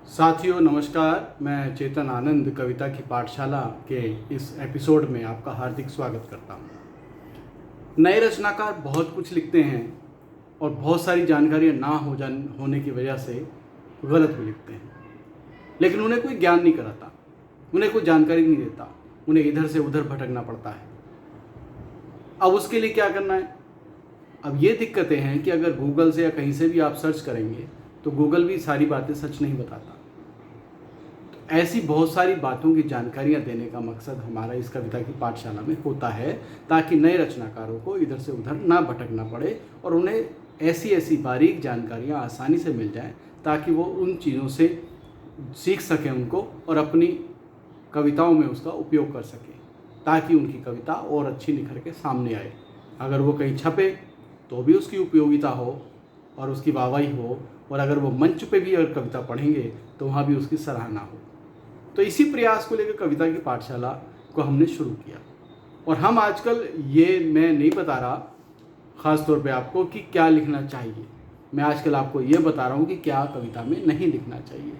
साथियों नमस्कार, मैं चेतन आनंद कविता की पाठशाला के इस एपिसोड में आपका हार्दिक स्वागत करता हूँ। नए रचनाकार बहुत कुछ लिखते हैं और बहुत सारी जानकारियाँ ना होने की वजह से गलत भी लिखते हैं, लेकिन उन्हें कोई ज्ञान नहीं कराता, उन्हें कोई जानकारी नहीं देता, उन्हें इधर से उधर भटकना पड़ता है। अब उसके लिए क्या करना है? अब ये दिक्कतें हैं कि अगर गूगल से या कहीं से भी आप सर्च करेंगे तो गूगल भी सारी बातें सच नहीं बताता। ऐसी बहुत सारी बातों की जानकारियाँ देने का मकसद हमारा इस कविता की पाठशाला में होता है, ताकि नए रचनाकारों को इधर से उधर ना भटकना पड़े और उन्हें ऐसी ऐसी बारीक जानकारियाँ आसानी से मिल जाएं, ताकि वो उन चीज़ों से सीख सकें उनको और अपनी कविताओं में उसका उपयोग कर सकें, ताकि उनकी कविता और अच्छी निखर के सामने आए। अगर वो कहीं छपे तो भी उसकी उपयोगिता हो और उसकी वाहवाही हो, और अगर वो मंच पे भी अगर कविता पढ़ेंगे तो वहाँ भी उसकी सराहना हो। तो इसी प्रयास को लेकर कविता की पाठशाला को हमने शुरू किया। और हम आजकल ये मैं नहीं बता रहा ख़ास तौर पे आपको कि क्या लिखना चाहिए, मैं आजकल आपको ये बता रहा हूँ कि क्या कविता में नहीं लिखना चाहिए।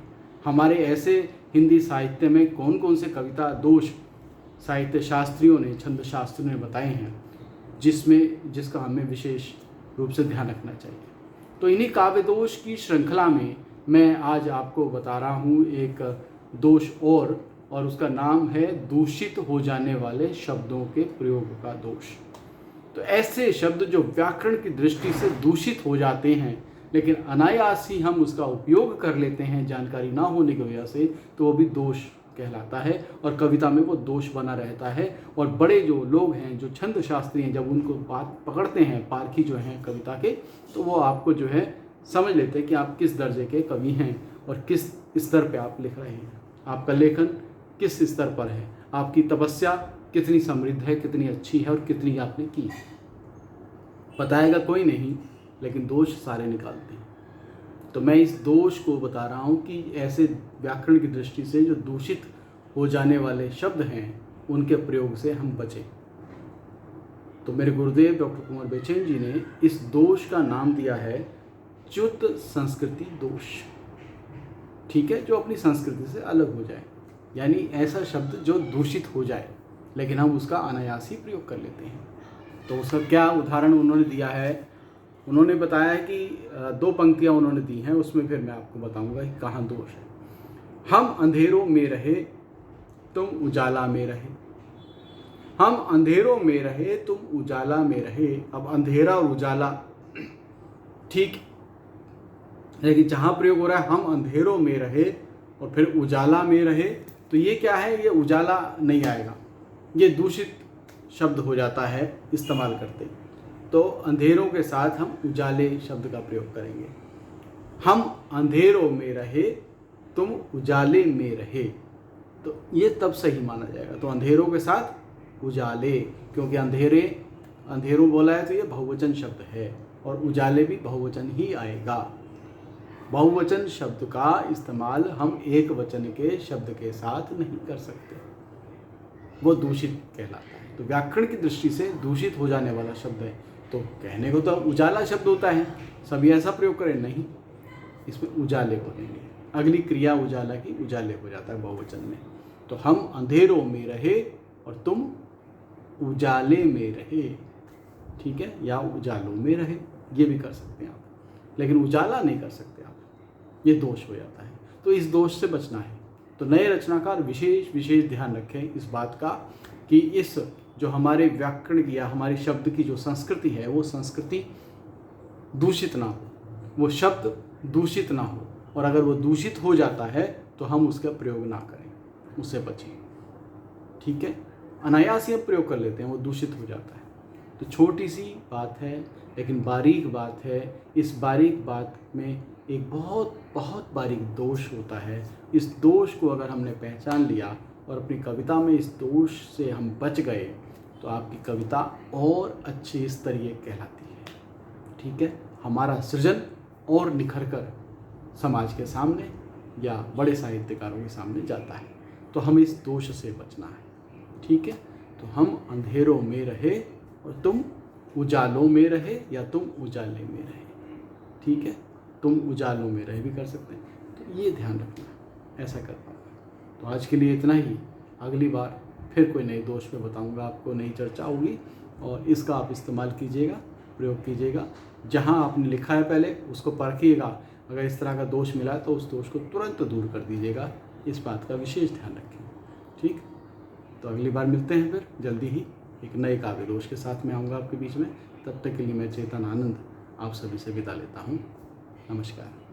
हमारे ऐसे हिंदी साहित्य में कौन कौन से कविता दोष साहित्य शास्त्रियों ने, छंद शास्त्रियों ने बताए हैं, जिसका हमें विशेष रूप से ध्यान रखना चाहिए। तो इन्हीं काव्य दोष की श्रृंखला में मैं आज आपको बता रहा हूँ एक दोष और उसका नाम है दूषित हो जाने वाले शब्दों के प्रयोग का दोष। तो ऐसे शब्द जो व्याकरण की दृष्टि से दूषित हो जाते हैं, लेकिन अनायास ही हम उसका उपयोग कर लेते हैं जानकारी ना होने की वजह से, तो वो भी दोष कहलाता है और कविता में वो दोष बना रहता है। और बड़े जो लोग हैं, जो छंद शास्त्री हैं, जब उनको बात पकड़ते हैं, पारखी जो हैं कविता के, तो वो आपको जो है समझ लेते हैं कि आप किस दर्जे के कवि हैं और किस स्तर पे आप लिख रहे हैं, आपका लेखन किस स्तर पर है, आपकी तपस्या कितनी समृद्ध है, कितनी अच्छी है और कितनी आपने की है। बताएगा कोई नहीं, लेकिन दोष सारे निकालते हैं। तो मैं इस दोष को बता रहा हूँ कि ऐसे व्याकरण की दृष्टि से जो दूषित हो जाने वाले शब्द हैं, उनके प्रयोग से हम बचें। तो मेरे गुरुदेव डॉक्टर कुंवर बेचैन जी ने इस दोष का नाम दिया है च्युत संस्कृति दोष। ठीक है, जो अपनी संस्कृति से अलग हो जाए, यानी ऐसा शब्द जो दूषित हो जाए, लेकिन हम उसका अनायास ही प्रयोग कर लेते हैं। तो उसका क्या उदाहरण उन्होंने दिया है? उन्होंने बताया है कि दो पंक्तियां उन्होंने दी हैं, उसमें फिर मैं आपको बताऊंगा कि कहाँ दोष है। हम अंधेरों में रहे तुम उजाला में रहे, हम अंधेरों में रहे तुम उजाला में रहे। अब अंधेरा और उजाला ठीक, लेकिन जहाँ प्रयोग हो रहा है हम अंधेरों में रहे और फिर उजाला में रहे, तो ये क्या है? ये उजाला नहीं आएगा, ये दूषित शब्द हो जाता है इस्तेमाल करते। तो अंधेरों के साथ हम उजाले शब्द का प्रयोग करेंगे। हम अंधेरों में रहे तुम उजाले में रहे, तो ये तब सही माना जाएगा। तो अंधेरों के साथ उजाले, क्योंकि अंधेरों बोला है तो ये बहुवचन शब्द है और उजाले भी बहुवचन ही आएगा। बहुवचन शब्द का इस्तेमाल हम एक वचन के शब्द के साथ नहीं कर सकते, वो दूषित कहलाता है। तो व्याकरण की दृष्टि से दूषित हो जाने वाला शब्द है। तो कहने को तो उजाला शब्द होता है, सभी ऐसा प्रयोग करें, नहीं, इसमें उजाले बोलेंगे। अगली क्रिया उजाला की उजाले हो जाता है बहुवचन में। तो हम अंधेरों में रहे और तुम उजाले में रहे, ठीक है, या उजालों में रहे, ये भी कर सकते हैं आप, लेकिन उजाला नहीं कर सकते आप, ये दोष हो जाता है। तो इस दोष से बचना है। तो नए रचनाकार विशेष ध्यान रखें इस बात का कि इस जो हमारे व्याकरण की या हमारे शब्द की जो संस्कृति है, वो संस्कृति दूषित ना हो, वो शब्द दूषित ना हो, और अगर वो दूषित हो जाता है तो हम उसका प्रयोग ना करें, उससे बचें। ठीक है, अनायास ही हम प्रयोग कर लेते हैं, वो दूषित हो जाता है। तो छोटी सी बात है, लेकिन बारीक बात है। इस बारीक बात में एक बहुत बहुत बारीक दोष होता है। इस दोष को अगर हमने पहचान लिया और अपनी कविता में इस दोष से हम बच गए, तो आपकी कविता और अच्छी स्तरीय कहलाती है। ठीक है, हमारा सृजन और निखर कर समाज के सामने या बड़े साहित्यकारों के सामने जाता है। तो हमें इस दोष से बचना है। ठीक है, तो हम अंधेरों में रहे और तुम उजालों में रहे, या तुम उजाले में रहे। ठीक है, तुम उजालों में रहे भी कर सकते हैं। तो ये ध्यान रखना। ऐसा कर पाऊँगा। तो आज के लिए इतना ही। अगली बार फिर कोई नए दोष पे बताऊँगा आपको, नई चर्चा होगी और इसका आप इस्तेमाल कीजिएगा, प्रयोग कीजिएगा। जहाँ आपने लिखा है पहले उसको परखिएगा, अगर इस तरह का दोष मिला तो उस दोष को तुरंत दूर कर दीजिएगा। इस बात का विशेष ध्यान रखें। ठीक, तो अगली बार मिलते हैं फिर जल्दी ही एक नए काव्य दोष के साथ में आऊँगा आपके बीच में। तब तक के लिए मैं चेतन आनंद आप सभी से विदा लेता हूँ। नमस्कार।